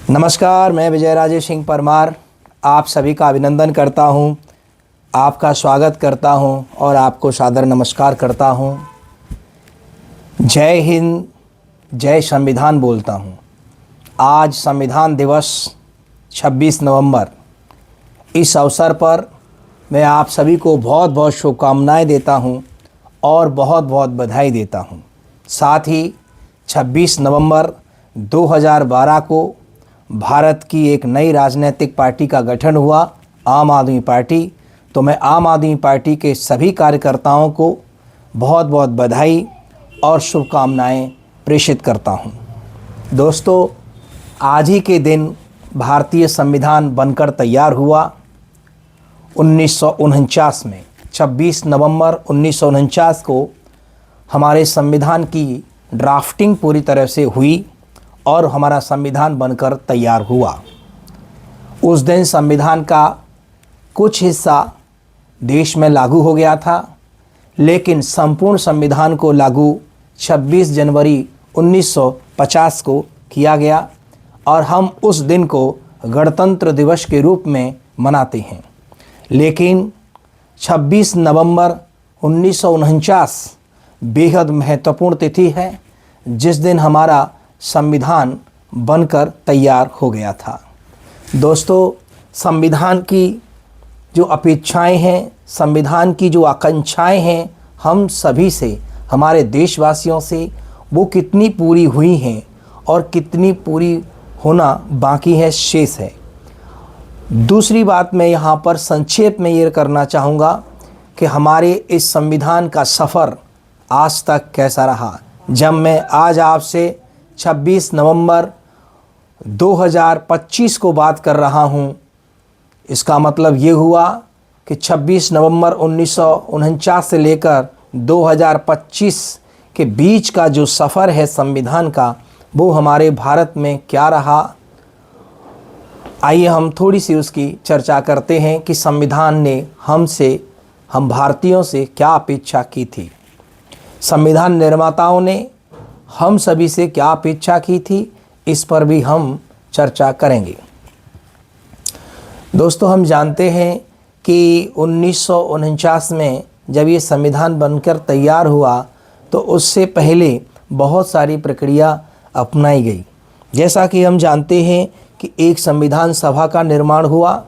नमस्कार, मैं विजय राजेश सिंह परमार आप सभी का अभिनंदन करता हूं, आपका स्वागत करता हूं और आपको सादर नमस्कार करता हूं। जय हिंद, जय संविधान बोलता हूं। आज संविधान दिवस 26 नवंबर, इस अवसर पर मैं आप सभी को बहुत बहुत शुभकामनाएं देता हूं और बहुत बहुत बधाई देता हूं। साथ ही 26 नवंबर 2012 को भारत की एक नई राजनीतिक पार्टी का गठन हुआ, आम आदमी पार्टी। तो मैं आम आदमी पार्टी के सभी कार्यकर्ताओं को बहुत बहुत बधाई और शुभकामनाएं प्रेषित करता हूं। दोस्तों, आज ही के दिन भारतीय संविधान बनकर तैयार हुआ 1949 में। 26 नवंबर 1949 को हमारे संविधान की ड्राफ्टिंग पूरी तरह से हुई और हमारा संविधान बनकर तैयार हुआ। उस दिन संविधान का कुछ हिस्सा देश में लागू हो गया था, लेकिन संपूर्ण संविधान को लागू 26 जनवरी 1950 को किया गया और हम उस दिन को गणतंत्र दिवस के रूप में मनाते हैं। लेकिन 26 नवंबर 1949 बेहद महत्वपूर्ण तिथि है, जिस दिन हमारा संविधान बनकर तैयार हो गया था। दोस्तों, संविधान की जो अपेक्षाएं हैं, संविधान की जो आकांक्षाएं हैं हम सभी से, हमारे देशवासियों से, वो कितनी पूरी हुई हैं और कितनी पूरी होना बाकी है, शेष है। दूसरी बात मैं यहाँ पर संक्षेप में ये करना चाहूँगा कि हमारे इस संविधान का सफ़र आज तक कैसा रहा। जब मैं आज आपसे 26 नवंबर 2025 को बात कर रहा हूं, इसका मतलब ये हुआ कि 26 नवंबर 1949 से लेकर 2025 के बीच का जो सफ़र है संविधान का, वो हमारे भारत में क्या रहा। आइए हम थोड़ी सी उसकी चर्चा करते हैं कि संविधान ने हम भारतीयों से क्या अपेक्षा की थी। संविधान निर्माताओं ने हम सभी से क्या अपेक्षा की थी, इस पर भी हम चर्चा करेंगे। दोस्तों, हम जानते हैं कि 1949 में जब ये संविधान बनकर तैयार हुआ तो उससे पहले बहुत सारी प्रक्रिया अपनाई गई। जैसा कि हम जानते हैं कि एक संविधान सभा का निर्माण हुआ,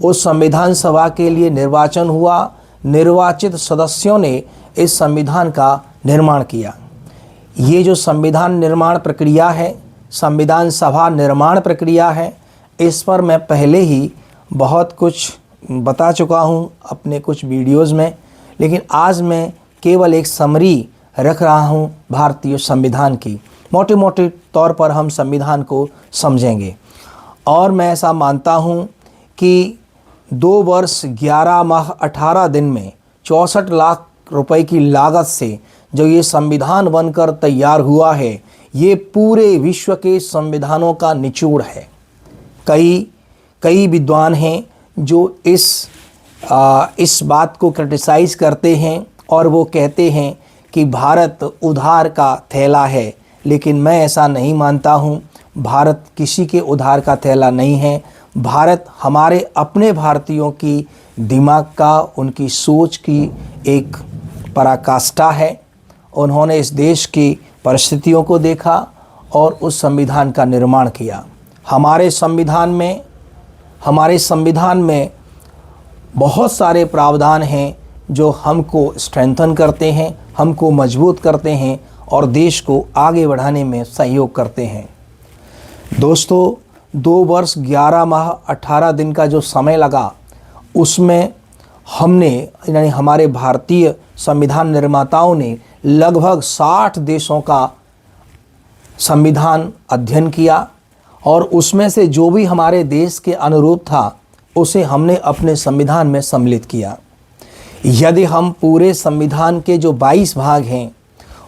उस संविधान सभा के लिए निर्वाचन हुआ, निर्वाचित सदस्यों ने इस संविधान का निर्माण किया। ये जो संविधान निर्माण प्रक्रिया है, संविधान सभा निर्माण प्रक्रिया है, इस पर मैं पहले ही बहुत कुछ बता चुका हूँ अपने कुछ वीडियोज़ में, लेकिन आज मैं केवल एक समरी रख रहा हूँ भारतीय संविधान की। मोटे मोटे तौर पर हम संविधान को समझेंगे और मैं ऐसा मानता हूँ कि 2 वर्ष 11 माह 18 दिन में 64 लाख रुपए की लागत से जो ये संविधान बनकर तैयार हुआ है, ये पूरे विश्व के संविधानों का निचोड़ है। कई विद्वान हैं जो इस बात को क्रिटिसाइज़ करते हैं और वो कहते हैं कि भारत उधार का थैला है, लेकिन मैं ऐसा नहीं मानता हूँ। भारत किसी के उधार का थैला नहीं है। भारत हमारे अपने भारतीयों की दिमाग का, उनकी सोच की एक पराकाष्ठा है। उन्होंने इस देश की परिस्थितियों को देखा और उस संविधान का निर्माण किया। हमारे संविधान में बहुत सारे प्रावधान हैं जो हमको स्ट्रेंथन करते हैं, हमको मजबूत करते हैं और देश को आगे बढ़ाने में सहयोग करते हैं। दोस्तों, 2 वर्ष 11 माह 18 दिन का जो समय लगा, उसमें यानी हमारे भारतीय संविधान निर्माताओं ने लगभग 60 देशों का संविधान अध्ययन किया और उसमें से जो भी हमारे देश के अनुरूप था उसे हमने अपने संविधान में सम्मिलित किया। यदि हम पूरे संविधान के जो 22 भाग हैं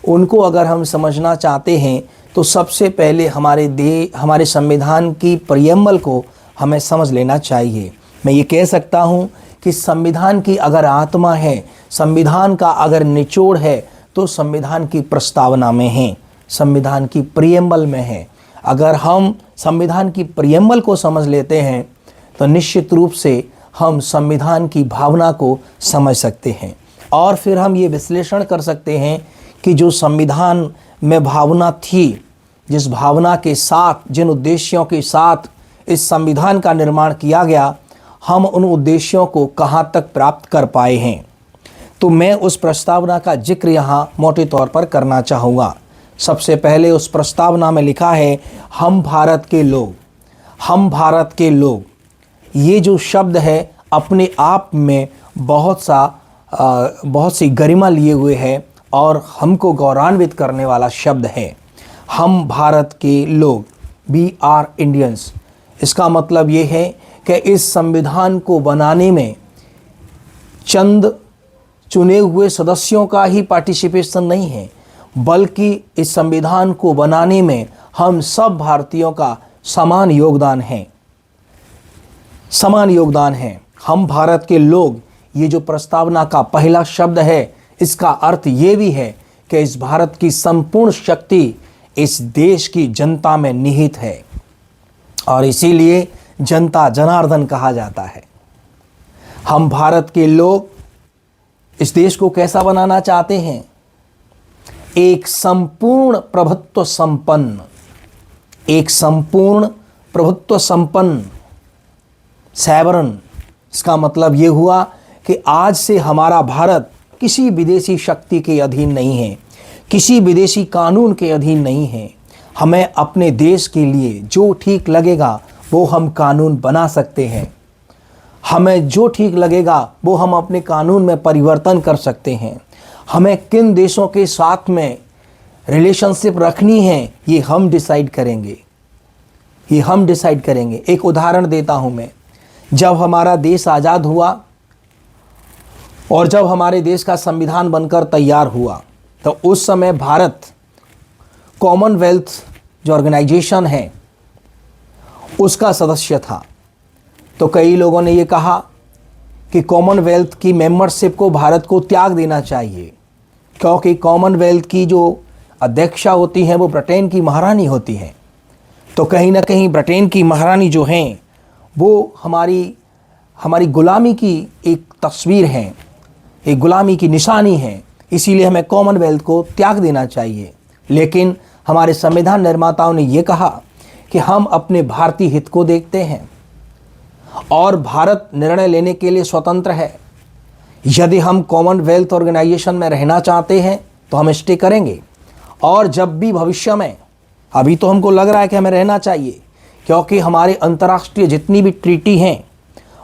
उनको अगर हम समझना चाहते हैं तो सबसे पहले हमारे संविधान की प्रियम्बल को हमें समझ लेना चाहिए। मैं ये कह सकता हूँ कि संविधान की अगर आत्मा है, संविधान का अगर निचोड़ है, तो संविधान की प्रस्तावना में है, संविधान की प्रियम्बल में है। अगर हम संविधान की प्रियम्बल को समझ लेते हैं तो निश्चित रूप से हम संविधान की भावना को समझ सकते हैं और फिर हम ये विश्लेषण कर सकते हैं कि जो संविधान में भावना थी, जिस भावना के साथ, जिन उद्देश्यों के साथ इस संविधान का निर्माण किया गया, हम उन उद्देश्यों को कहाँ तक प्राप्त कर पाए हैं। तो मैं उस प्रस्तावना का जिक्र यहाँ मोटे तौर पर करना चाहूँगा। सबसे पहले उस प्रस्तावना में लिखा है, हम भारत के लोग। हम भारत के लोग, ये जो शब्द है अपने आप में बहुत सी गरिमा लिए हुए है और हमको गौरवान्वित करने वाला शब्द है। हम भारत के लोग, वी आर इंडियंस। इसका मतलब ये है कि इस संविधान को बनाने में चंद चुने हुए सदस्यों का ही पार्टिसिपेशन नहीं है, बल्कि इस संविधान को बनाने में हम सब भारतीयों का समान योगदान है। समान योगदान है। हम भारत के लोग, ये जो प्रस्तावना का पहला शब्द है, इसका अर्थ ये भी है कि इस भारत की संपूर्ण शक्ति इस देश की जनता में निहित है और इसीलिए जनता जनार्दन कहा जाता है। हम भारत के लोग इस देश को कैसा बनाना चाहते हैं? एक संपूर्ण प्रभुत्व संपन्न, एक संपूर्ण प्रभुत्व संपन्न सॉवरेन। इसका मतलब ये हुआ कि आज से हमारा भारत किसी विदेशी शक्ति के अधीन नहीं है, किसी विदेशी कानून के अधीन नहीं है। हमें अपने देश के लिए जो ठीक लगेगा वो हम कानून बना सकते हैं। हमें जो ठीक लगेगा वो हम अपने कानून में परिवर्तन कर सकते हैं। हमें किन देशों के साथ में रिलेशनशिप रखनी है ये हम डिसाइड करेंगे, ये हम डिसाइड करेंगे। एक उदाहरण देता हूँ मैं। जब हमारा देश आज़ाद हुआ और जब हमारे देश का संविधान बनकर तैयार हुआ तो उस समय भारत कॉमनवेल्थ जो ऑर्गेनाइजेशन है उसका सदस्य था। तो कई लोगों ने ये कहा कि कॉमनवेल्थ की मेंबरशिप को भारत को त्याग देना चाहिए, क्योंकि कॉमनवेल्थ की जो अध्यक्षा होती हैं वो ब्रिटेन की महारानी होती हैं। तो कहीं ना कहीं ब्रिटेन की महारानी जो हैं वो हमारी गुलामी की एक तस्वीर है, एक गुलामी की निशानी है। इसीलिए हमें कॉमनवेल्थ को त्याग देना चाहिए। लेकिन हमारे संविधान निर्माताओं ने ये कहा कि हम अपने भारतीय हित को देखते हैं और भारत निर्णय लेने के लिए स्वतंत्र है। यदि हम कॉमनवेल्थ ऑर्गेनाइजेशन में रहना चाहते हैं तो हम स्टे करेंगे, और जब भी भविष्य में, अभी तो हमको लग रहा है कि हमें रहना चाहिए, क्योंकि हमारे अंतर्राष्ट्रीय जितनी भी ट्रीटी हैं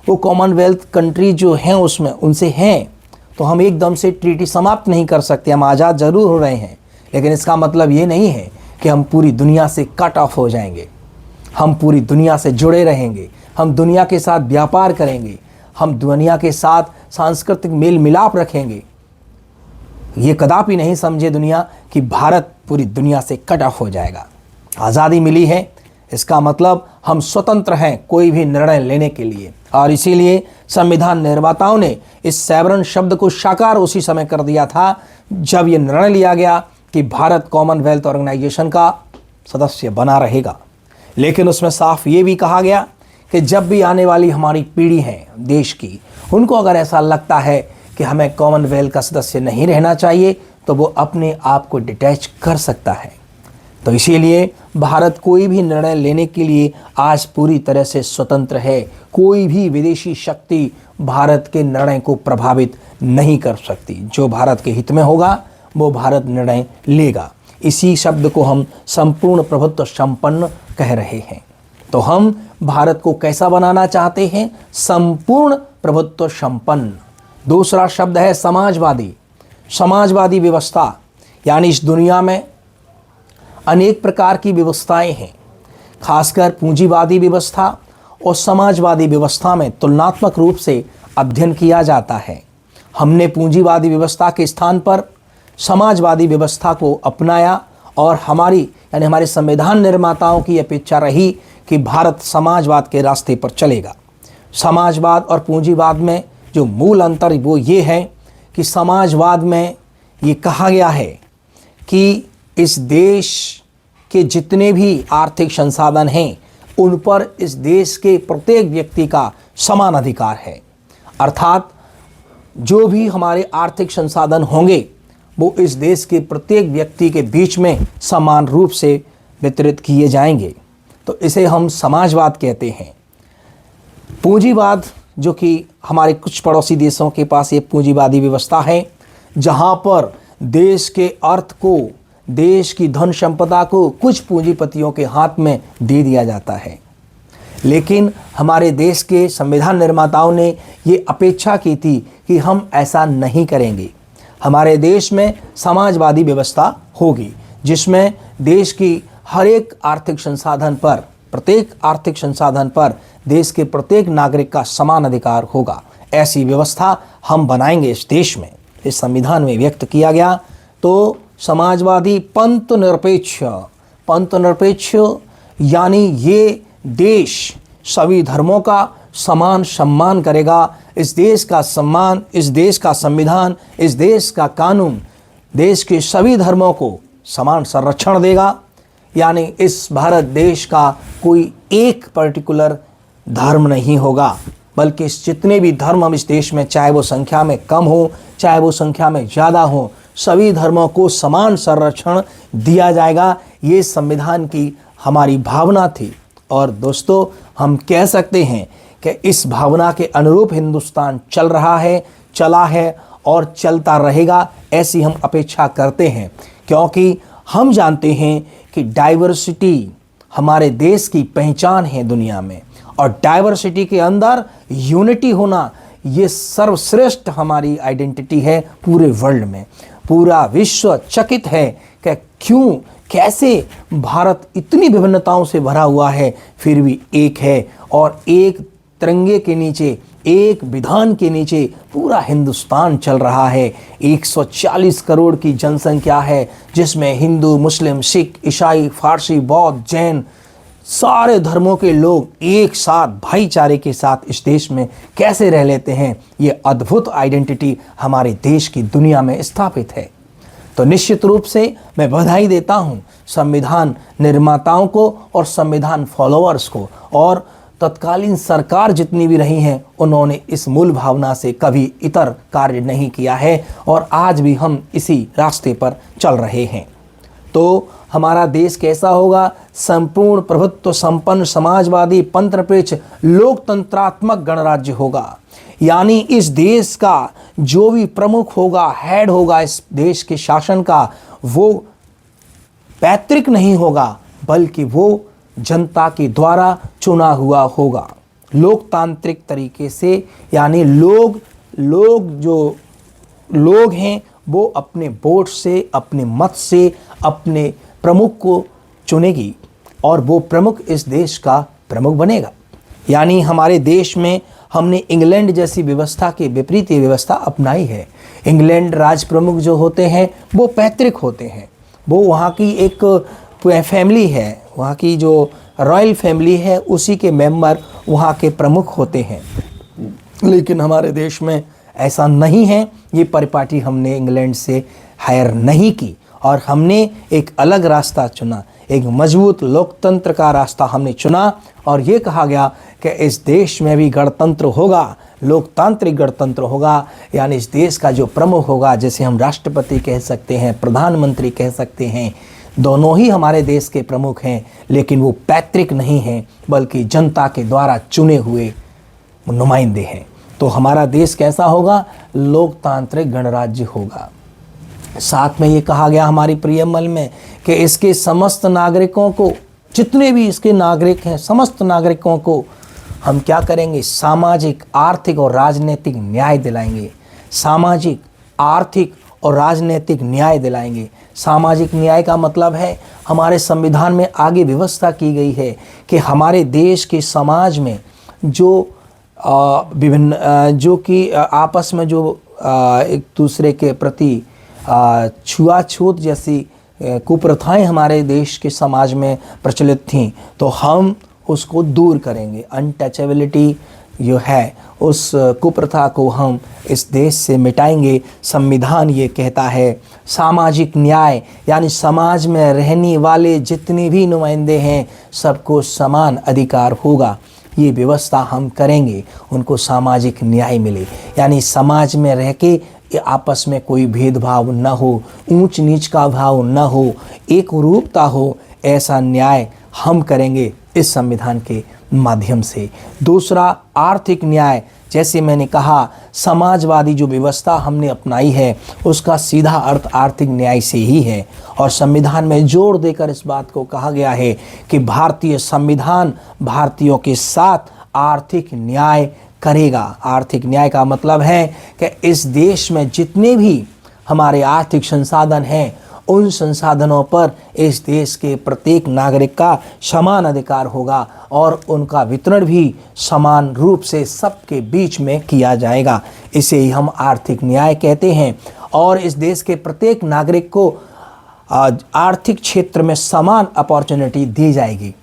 वो कॉमनवेल्थ कंट्री जो हैं उसमें उनसे हैं, तो हम एकदम से ट्रीटी समाप्त नहीं कर सकते। हम आज़ाद ज़रूर हो रहे हैं, लेकिन इसका मतलब ये नहीं है कि हम पूरी दुनिया से कट ऑफ हो जाएंगे। हम पूरी दुनिया से जुड़े रहेंगे, हम दुनिया के साथ व्यापार करेंगे, हम दुनिया के साथ सांस्कृतिक मेल मिलाप रखेंगे। ये कदापि नहीं समझे दुनिया कि भारत पूरी दुनिया से कट ऑफ हो जाएगा। आज़ादी मिली है, इसका मतलब हम स्वतंत्र हैं कोई भी निर्णय लेने के लिए। और इसीलिए संविधान निर्माताओं ने इस सॉवरेन शब्द को साकार उसी समय कर दिया था जब ये निर्णय लिया गया कि भारत कॉमनवेल्थ ऑर्गेनाइजेशन का सदस्य बना रहेगा। लेकिन उसमें साफ ये भी कहा गया कि जब भी आने वाली हमारी पीढ़ी है देश की, उनको अगर ऐसा लगता है कि हमें कॉमनवेल्थ का सदस्य नहीं रहना चाहिए तो वो अपने आप को डिटैच कर सकता है। तो इसीलिए भारत कोई भी निर्णय लेने के लिए आज पूरी तरह से स्वतंत्र है। कोई भी विदेशी शक्ति भारत के निर्णय को प्रभावित नहीं कर सकती। जो भारत के हित में होगा वो भारत निर्णय लेगा। इसी शब्द को हम संपूर्ण प्रभुत्व संपन्न कह रहे हैं। तो हम भारत को कैसा बनाना चाहते हैं? संपूर्ण प्रभुत्व संपन्न। दूसरा शब्द है समाजवादी। समाजवादी व्यवस्था, यानी इस दुनिया में अनेक प्रकार की व्यवस्थाएं हैं, खासकर पूंजीवादी व्यवस्था और समाजवादी व्यवस्था में तुलनात्मक रूप से अध्ययन किया जाता है। हमने पूंजीवादी व्यवस्था के स्थान पर समाजवादी व्यवस्था को अपनाया और हमारे संविधान निर्माताओं की अपेक्षा रही कि भारत समाजवाद के रास्ते पर चलेगा। समाजवाद और पूंजीवाद में जो मूल अंतर वो ये है कि समाजवाद में ये कहा गया है कि इस देश के जितने भी आर्थिक संसाधन हैं उन पर इस देश के प्रत्येक व्यक्ति का समान अधिकार है। अर्थात जो भी हमारे आर्थिक संसाधन होंगे वो इस देश के प्रत्येक व्यक्ति के बीच में समान रूप से वितरित किए जाएंगे। तो इसे हम समाजवाद कहते हैं। पूंजीवाद, जो कि हमारे कुछ पड़ोसी देशों के पास ये पूंजीवादी व्यवस्था है, जहां पर देश के अर्थ को, देश की धन संपदा को कुछ पूंजीपतियों के हाथ में दे दिया जाता है। लेकिन हमारे देश के संविधान निर्माताओं ने ये अपेक्षा की थी कि हम ऐसा नहीं करेंगे। हमारे देश में समाजवादी व्यवस्था होगी जिसमें देश की हर एक आर्थिक संसाधन पर, प्रत्येक आर्थिक संसाधन पर देश के प्रत्येक नागरिक का समान अधिकार होगा। ऐसी व्यवस्था हम बनाएंगे इस देश में, इस संविधान में व्यक्त किया गया। तो समाजवादी पंथ निरपेक्ष यानी ये देश सभी धर्मों का समान सम्मान करेगा। इस देश का सम्मान, इस देश का संविधान, इस देश का कानून देश के सभी धर्मों को समान संरक्षण देगा। यानी इस भारत देश का कोई एक पर्टिकुलर धर्म नहीं होगा, बल्कि जितने भी धर्म हम इस देश में, चाहे वो संख्या में कम हो चाहे वो संख्या में ज़्यादा हो, सभी धर्मों को समान संरक्षण दिया जाएगा। ये संविधान की हमारी भावना थी। और दोस्तों, हम कह सकते हैं कि इस भावना के अनुरूप हिंदुस्तान चल रहा है, चला है और चलता रहेगा, ऐसी हम अपेक्षा करते हैं। क्योंकि हम जानते हैं कि डाइवर्सिटी हमारे देश की पहचान है दुनिया में, और डाइवर्सिटी के अंदर यूनिटी होना ये सर्वश्रेष्ठ हमारी आइडेंटिटी है पूरे वर्ल्ड में। पूरा विश्व चकित है कि क्यों, कैसे भारत इतनी विभिन्नताओं से भरा हुआ है फिर भी एक है, और एक तिरंगे के नीचे, एक विधान के नीचे पूरा हिंदुस्तान चल रहा है। 140 करोड़ की जनसंख्या है जिसमें हिंदू, मुस्लिम, सिख, ईसाई, फारसी, बौद्ध, जैन, सारे धर्मों के लोग एक साथ भाईचारे के साथ इस देश में कैसे रह लेते हैं। ये अद्भुत आइडेंटिटी हमारे देश की दुनिया में स्थापित है। तो निश्चित रूप से मैं बधाई देता हूँ संविधान निर्माताओं को और संविधान फॉलोअर्स को, और तत्कालीन सरकार जितनी भी रही हैं उन्होंने इस मूल भावना से कभी इतर कार्य नहीं किया है, और आज भी हम इसी रास्ते पर चल रहे हैं। तो हमारा देश कैसा होगा? संपूर्ण प्रभुत्व संपन्न समाजवादी पंथ निरपेक्ष लोकतंत्रात्मक गणराज्य होगा। यानी इस देश का जो भी प्रमुख होगा, हेड होगा इस देश के शासन का, वो पैतृक नहीं होगा, बल्कि वो जनता के द्वारा चुना हुआ होगा, लोकतांत्रिक तरीके से। यानी लोग जो लोग हैं वो अपने वोट से, अपने मत से अपने प्रमुख को चुनेगी, और वो प्रमुख इस देश का प्रमुख बनेगा। यानी हमारे देश में हमने इंग्लैंड जैसी व्यवस्था के विपरीत ये व्यवस्था अपनाई है। इंग्लैंड राज प्रमुख जो होते हैं वो पैतृक होते हैं, वो वहाँ की एक फैमिली है, वहाँ की जो रॉयल फैमिली है उसी के मेंबर वहाँ के प्रमुख होते हैं। लेकिन हमारे देश में ऐसा नहीं है। ये परिपाटी हमने इंग्लैंड से हायर नहीं की, और हमने एक अलग रास्ता चुना, एक मजबूत लोकतंत्र का रास्ता हमने चुना। और ये कहा गया कि इस देश में भी गणतंत्र होगा, लोकतांत्रिक गणतंत्र होगा। यानी इस देश का जो प्रमुख होगा, जैसे हम राष्ट्रपति कह सकते हैं, प्रधानमंत्री कह सकते हैं, दोनों ही हमारे देश के प्रमुख हैं, लेकिन वो पैतृक नहीं हैं, बल्कि जनता के द्वारा चुने हुए नुमाइंदे हैं। तो हमारा देश कैसा होगा? लोकतांत्रिक गणराज्य होगा। साथ में ये कहा गया हमारी प्रियमल में कि इसके समस्त नागरिकों को, जितने भी इसके नागरिक हैं, समस्त नागरिकों को हम क्या करेंगे? सामाजिक, आर्थिक और राजनीतिक न्याय दिलाएंगे। सामाजिक, आर्थिक और राजनीतिक न्याय दिलाएंगे। सामाजिक न्याय का मतलब है, हमारे संविधान में आगे व्यवस्था की गई है कि हमारे देश के समाज में जो विभिन्न जो कि आपस में जो एक दूसरे के प्रति छुआछूत जैसी कुप्रथाएं हमारे देश के समाज में प्रचलित थीं, तो हम उसको दूर करेंगे। अनटचेबिलिटी जो है उस कुप्रथा को हम इस देश से मिटाएंगे। संविधान ये कहता है सामाजिक न्याय, यानी समाज में रहने वाले जितने भी नुमाइंदे हैं सबको समान अधिकार होगा। ये व्यवस्था हम करेंगे, उनको सामाजिक न्याय मिले, यानी समाज में रह के आपस में कोई भेदभाव न हो, ऊंच नीच का भाव न हो, एक रूपता हो, ऐसा न्याय हम करेंगे इस संविधान के माध्यम से। दूसरा, आर्थिक न्याय। जैसे मैंने कहा, समाजवादी जो व्यवस्था हमने अपनाई है उसका सीधा अर्थ आर्थिक न्याय से ही है, और संविधान में जोर देकर इस बात को कहा गया है कि भारतीय संविधान भारतीयों के साथ आर्थिक न्याय करेगा। आर्थिक न्याय का मतलब है कि इस देश में जितने भी हमारे आर्थिक संसाधन हैं उन संसाधनों पर इस देश के प्रत्येक नागरिक का समान अधिकार होगा और उनका वितरण भी समान रूप से सबके बीच में किया जाएगा। इसे ही हम आर्थिक न्याय कहते हैं। और इस देश के प्रत्येक नागरिक को आर्थिक क्षेत्र में समान अपॉर्चुनिटी दी जाएगी।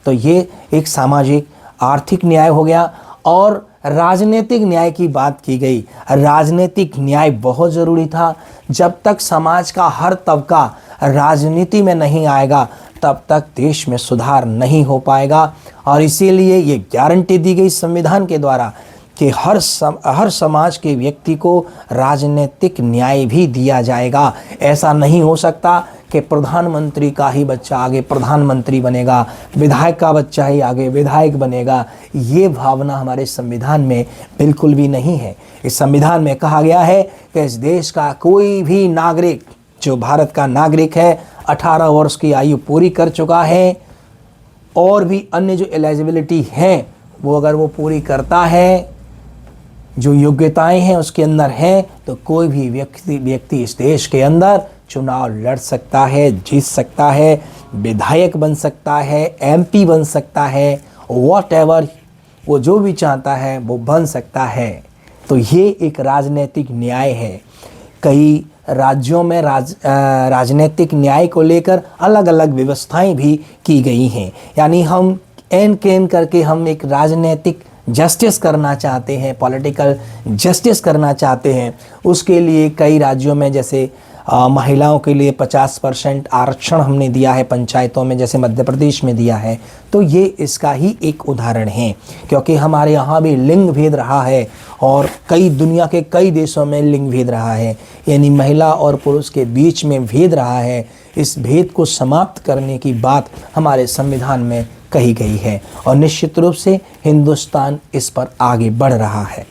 तो ये एक सामाजिक आर्थिक न्याय हो गया। और राजनीतिक न्याय की बात की गई। राजनीतिक न्याय बहुत ज़रूरी था। जब तक समाज का हर तबका राजनीति में नहीं आएगा तब तक देश में सुधार नहीं हो पाएगा। और इसीलिए ये गारंटी दी गई संविधान के द्वारा कि हर समाज के व्यक्ति को राजनीतिक न्याय भी दिया जाएगा। ऐसा नहीं हो सकता कि प्रधानमंत्री का ही बच्चा आगे प्रधानमंत्री बनेगा, विधायक का बच्चा ही आगे विधायक बनेगा। ये भावना हमारे संविधान में बिल्कुल भी नहीं है। इस संविधान में कहा गया है कि इस देश का कोई भी नागरिक, जो भारत का नागरिक है, 18 वर्ष की आयु पूरी कर चुका है और भी अन्य जो एलिजिबिलिटी है वो अगर वो पूरी करता है, जो योग्यताएं हैं उसके अंदर हैं, तो कोई भी व्यक्ति इस देश के अंदर चुनाव लड़ सकता है, जीत सकता है, विधायक बन सकता है, एमपी बन सकता है, व्हाटएवर वो जो भी चाहता है वो बन सकता है। तो ये एक राजनीतिक न्याय है। कई राज्यों में राजनीतिक न्याय को लेकर अलग अलग व्यवस्थाएं भी की गई हैं। यानी हम एन करके हम एक राजनीतिक जस्टिस करना चाहते हैं, पॉलिटिकल जस्टिस करना चाहते हैं। उसके लिए कई राज्यों में जैसे महिलाओं के लिए 50% आरक्षण हमने दिया है पंचायतों में, जैसे मध्य प्रदेश में दिया है। तो ये इसका ही एक उदाहरण है, क्योंकि हमारे यहाँ भी लिंग भेद रहा है और कई दुनिया के कई देशों में लिंग भेद रहा है, यानी महिला और पुरुष के बीच में भेद रहा है। इस भेद को समाप्त करने की बात हमारे संविधान में कही गई है और निश्चित रूप से हिंदुस्तान इस पर आगे बढ़ रहा है।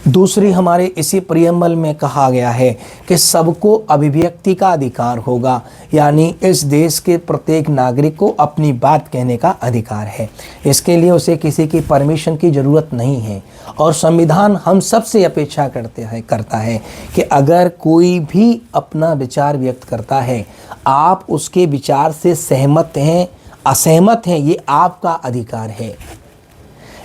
दूसरी, हमारे इसी प्रियम्बल में कहा गया है कि सबको अभिव्यक्ति का अधिकार होगा, यानी इस देश के प्रत्येक नागरिक को अपनी बात कहने का अधिकार है। इसके लिए उसे किसी की परमिशन की ज़रूरत नहीं है। और संविधान हम सबसे अपेक्षा करता है कि अगर कोई भी अपना विचार व्यक्त करता है, आप उसके विचार से सहमत हैं, असहमत हैं, ये आपका अधिकार है।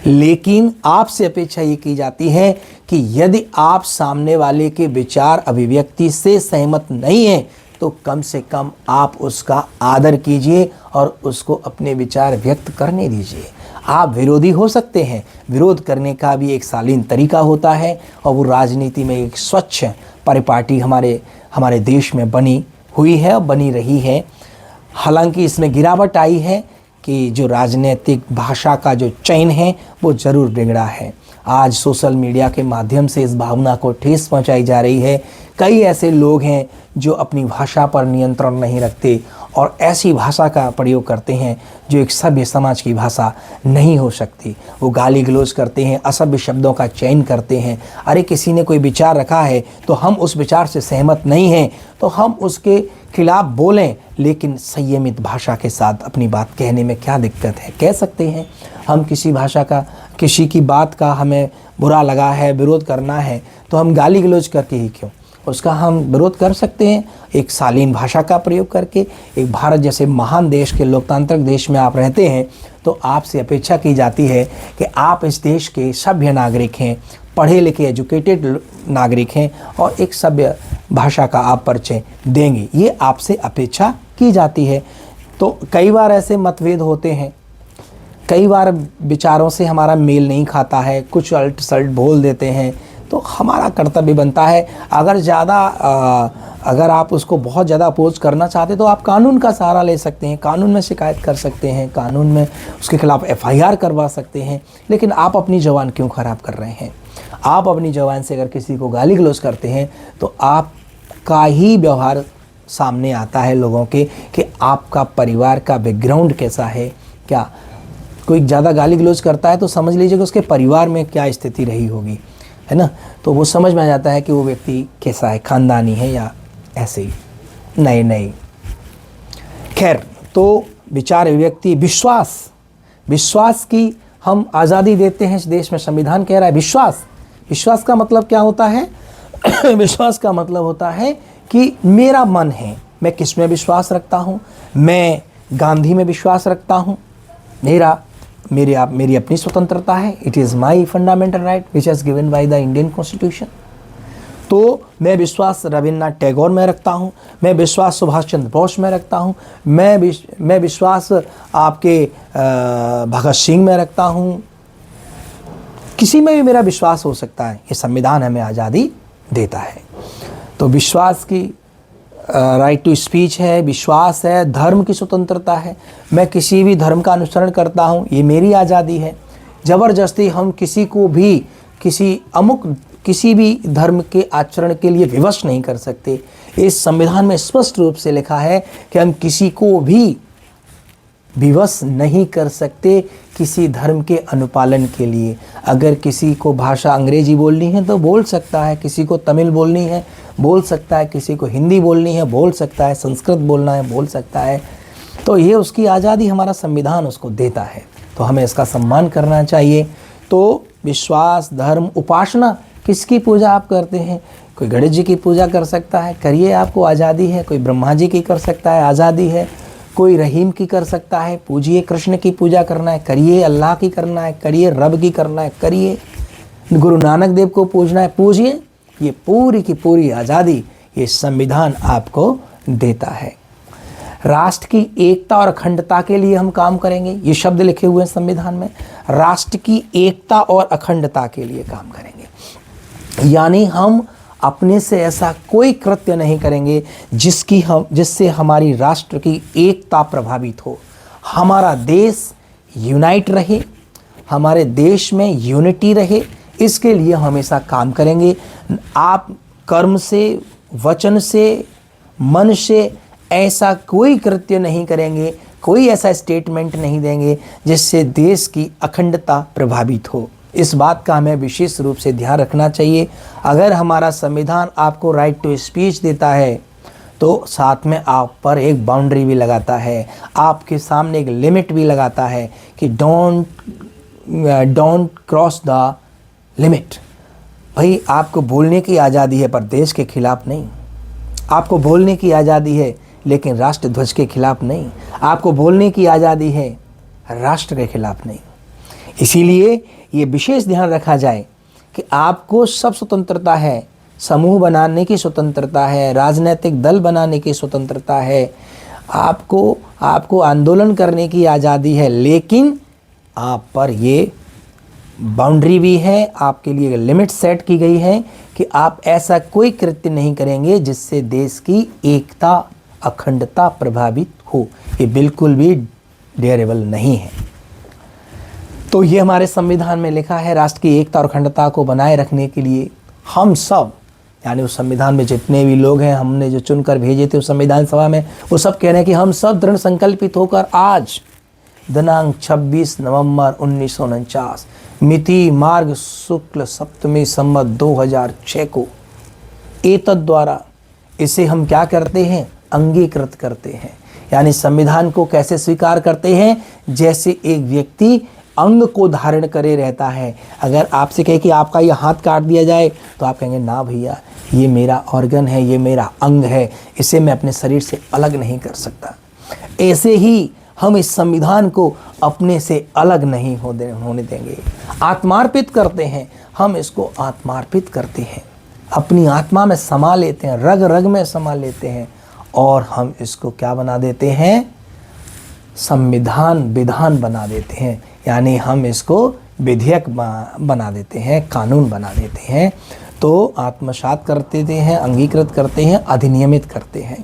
लेकिन आपसे अपेक्षा ये की जाती है कि यदि आप सामने वाले के विचार अभिव्यक्ति से सहमत नहीं हैं तो कम से कम आप उसका आदर कीजिए और उसको अपने विचार व्यक्त करने दीजिए। आप विरोधी हो सकते हैं, विरोध करने का भी एक शालीन तरीका होता है और वो राजनीति में एक स्वच्छ परिपाटी हमारे देश में बनी हुई है और बनी रही है। हालांकि इसमें गिरावट आई है कि जो राजनीतिक भाषा का जो चयन है वो ज़रूर बिगड़ा है। आज सोशल मीडिया के माध्यम से इस भावना को ठेस पहुंचाई जा रही है। कई ऐसे लोग हैं जो अपनी भाषा पर नियंत्रण नहीं रखते और ऐसी भाषा का प्रयोग करते हैं जो एक सभ्य समाज की भाषा नहीं हो सकती। वो गाली गलौज करते हैं, असभ्य शब्दों का चयन करते हैं। अरे किसी ने कोई विचार रखा है तो हम उस विचार से सहमत नहीं हैं तो हम उसके खिलाफ बोलें, लेकिन संयमित भाषा के साथ अपनी बात कहने में क्या दिक्कत है, कह सकते हैं। हम किसी की बात का हमें बुरा लगा है, विरोध करना है, तो हम गाली गलौज करके ही क्यों, उसका हम विरोध कर सकते हैं एक शालीन भाषा का प्रयोग करके। एक भारत जैसे महान देश के लोकतांत्रिक देश में आप रहते हैं तो आपसे अपेक्षा की जाती है कि आप इस देश के सभ्य नागरिक हैं, पढ़े लिखे एजुकेटेड नागरिक हैं और एक सभ्य भाषा का आप परिचय देंगे, ये आपसे अपेक्षा की जाती है। तो कई बार ऐसे मतभेद होते हैं कई बार विचारों से हमारा मेल नहीं खाता है, कुछ अल्ट सल्ट बोल देते हैं, तो हमारा कर्तव्य बनता है, अगर आप उसको बहुत ज़्यादा अपोज करना चाहते तो आप कानून का सहारा ले सकते हैं, कानून में शिकायत कर सकते हैं, कानून में उसके खिलाफ FIR करवा सकते हैं। लेकिन आप अपनी ज़बान क्यों ख़राब कर रहे हैं? आप अपनी ज़बान से अगर किसी को गाली गलौज करते हैं तो आपका ही व्यवहार सामने आता है लोगों के कि आपका परिवार का बैकग्राउंड कैसा है। क्या कोई ज़्यादा गाली गलौज करता है तो समझ लीजिए कि उसके परिवार में क्या स्थिति रही होगी, है ना। तो वो समझ में आ जाता है कि वो व्यक्ति कैसा है, ख़ानदानी है या ऐसे ही नए। खैर, तो विचार अभिव्यक्ति, विश्वास की हम आज़ादी देते हैं इस देश में। संविधान कह रहा है विश्वास का मतलब क्या होता है? विश्वास का मतलब होता है कि मेरा मन है, मैं किस में विश्वास रखता हूँ। मैं गांधी में विश्वास रखता हूँ, मेरी अपनी स्वतंत्रता है। It is my fundamental right which has given by the Indian constitution. तो मैं विश्वास रविन्द्रनाथ टैगोर में रखता हूँ, मैं विश्वास सुभाष चंद्र बोस में रखता हूँ, मैं विश्वास आपके भगत सिंह में रखता हूँ। किसी में भी मेरा विश्वास हो सकता है, ये संविधान हमें आज़ादी देता है। तो विश्वास की राइट टू स्पीच है, विश्वास है, धर्म की स्वतंत्रता है, मैं किसी भी धर्म का अनुसरण करता हूँ, ये मेरी आज़ादी है। ज़बरदस्ती हम किसी को भी किसी भी धर्म के आचरण के लिए विवश नहीं कर सकते। इस संविधान में स्पष्ट रूप से लिखा है कि हम किसी को भी विवश नहीं कर सकते किसी धर्म के अनुपालन के लिए। अगर किसी को भाषा अंग्रेजी बोलनी है तो बोल सकता है, किसी को तमिल बोलनी है बोल सकता है, किसी को हिंदी बोलनी है बोल सकता है, संस्कृत बोलना है बोल सकता है। तो ये उसकी आज़ादी हमारा संविधान उसको देता है, तो हमें इसका सम्मान करना चाहिए। तो विश्वास, धर्म, उपासना, किसकी पूजा आप करते हैं? कोई गणेश जी की पूजा कर सकता है, करिए, आपको आज़ादी है। कोई ब्रह्मा जी की कर सकता है, आज़ादी है। कोई रहीम की कर सकता है, पूजिए। कृष्ण की पूजा करना है करिए, अल्लाह की करना है करिए, रब की करना है करिए, गुरु नानक देव को पूजना है पूजिए। ये पूरी की पूरी आज़ादी ये संविधान आपको देता है। राष्ट्र की एकता और अखंडता के लिए हम काम करेंगे, ये शब्द लिखे हुए हैं संविधान में। राष्ट्र की एकता और अखंडता के लिए काम करेंगे, यानी हम अपने से ऐसा कोई कृत्य नहीं करेंगे जिससे हमारी राष्ट्र की एकता प्रभावित हो। हमारा देश यूनाइट रहे, हमारे देश में यूनिटी रहे, इसके लिए हमेशा काम करेंगे। आप कर्म से, वचन से, मन से ऐसा कोई कृत्य नहीं करेंगे, कोई ऐसा स्टेटमेंट नहीं देंगे जिससे देश की अखंडता प्रभावित हो। इस बात का हमें विशेष रूप से ध्यान रखना चाहिए। अगर हमारा संविधान आपको राइट टू स्पीच देता है तो साथ में आप पर एक बाउंड्री भी लगाता है, आपके सामने एक लिमिट भी लगाता है कि डोंट क्रॉस द लिमिट। भाई, आपको बोलने की आज़ादी है पर देश के खिलाफ नहीं। आपको बोलने की आज़ादी है लेकिन राष्ट्र ध्वज के खिलाफ नहीं। आपको बोलने की आज़ादी है राष्ट्र के खिलाफ नहीं। इसीलिए ये विशेष ध्यान रखा जाए कि आपको सब स्वतंत्रता है, समूह बनाने की स्वतंत्रता है, राजनीतिक दल बनाने की स्वतंत्रता है, आपको आंदोलन करने की आज़ादी है, लेकिन आप पर ये बाउंड्री भी है, आपके लिए लिमिट सेट की गई है कि आप ऐसा कोई कृत्य नहीं करेंगे जिससे देश की एकता, अखंडता प्रभावित हो। ये बिल्कुल भी डेयरेबल नहीं है। तो ये हमारे संविधान में लिखा है। राष्ट्र की एकता और अखंडता को बनाए रखने के लिए हम सब, यानी उस संविधान में जितने भी लोग हैं, हमने जो चुनकर भेजे थे उस संविधान सभा में, वो सब कह रहे हैं कि हम सब दृढ़ संकल्पित होकर आज दिनांक 26 नवंबर 1949 मिति मार्ग शुक्ल सप्तमी संवत 2006 को एतद द्वारा इसे हम क्या करते हैं? अंगीकृत करते हैं। यानी संविधान को कैसे स्वीकार करते हैं? जैसे एक व्यक्ति अंग को धारण करे रहता है। अगर आपसे कहे कि आपका ये हाथ काट दिया जाए तो आप कहेंगे ना भैया, ये मेरा ऑर्गन है, ये मेरा अंग है, इसे मैं अपने शरीर से अलग नहीं कर सकता। ऐसे ही हम इस संविधान को अपने से अलग नहीं होने देंगे। आत्मार्पित करते हैं, हम इसको आत्मार्पित करते हैं, अपनी आत्मा में समा लेते हैं, रग रग में समा लेते हैं और हम इसको क्या बना देते हैं? संविधान विधान बना देते हैं, यानी हम इसको विधेयक बना देते हैं, कानून बना देते हैं, तो आत्मसात कर देते हैं, अंगीकृत करते हैं, अधिनियमित करते हैं।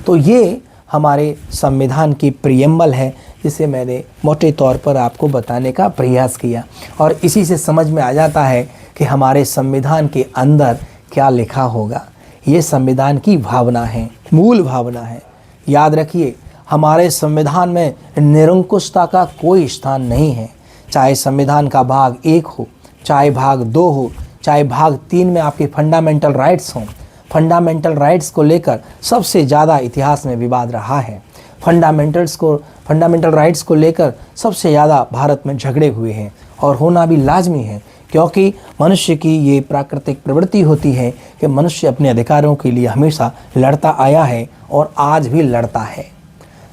तो ये हमारे संविधान की प्रियम्बल है, जिसे मैंने मोटे तौर पर आपको बताने का प्रयास किया। और इसी से समझ में आ जाता है कि हमारे संविधान के अंदर क्या लिखा होगा। ये संविधान की भावना है, मूल भावना है। याद रखिए, हमारे संविधान में निरंकुशता का कोई स्थान नहीं है। चाहे संविधान का भाग 1 हो, चाहे भाग 2 हो, चाहे भाग 3 में आपके फंडामेंटल राइट्स हों। फंडामेंटल राइट्स को लेकर सबसे ज़्यादा इतिहास में विवाद रहा है। फंडामेंटल राइट्स को लेकर सबसे ज़्यादा भारत में झगड़े हुए हैं, और होना भी लाजमी है, क्योंकि मनुष्य की ये प्राकृतिक प्रवृत्ति होती है कि मनुष्य अपने अधिकारों के लिए हमेशा लड़ता आया है और आज भी लड़ता है।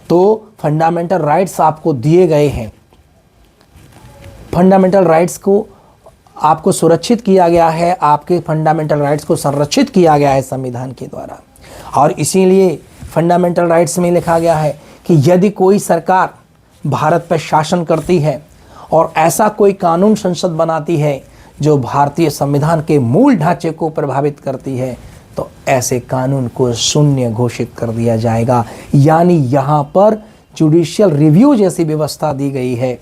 तो फंडामेंटल राइट्स आपको दिए गए हैं, फंडामेंटल राइट्स को आपको सुरक्षित किया गया है, आपके फंडामेंटल राइट्स को संरक्षित किया गया है संविधान के द्वारा। और इसीलिए फंडामेंटल राइट्स में लिखा गया है कि यदि कोई सरकार भारत पर शासन करती है और ऐसा कोई कानून संसद बनाती है जो भारतीय संविधान के मूल ढांचे को प्रभावित करती है, तो ऐसे कानून को शून्य घोषित कर दिया जाएगा। यानी यहाँ पर जुडिशियल रिव्यू जैसी व्यवस्था दी गई है।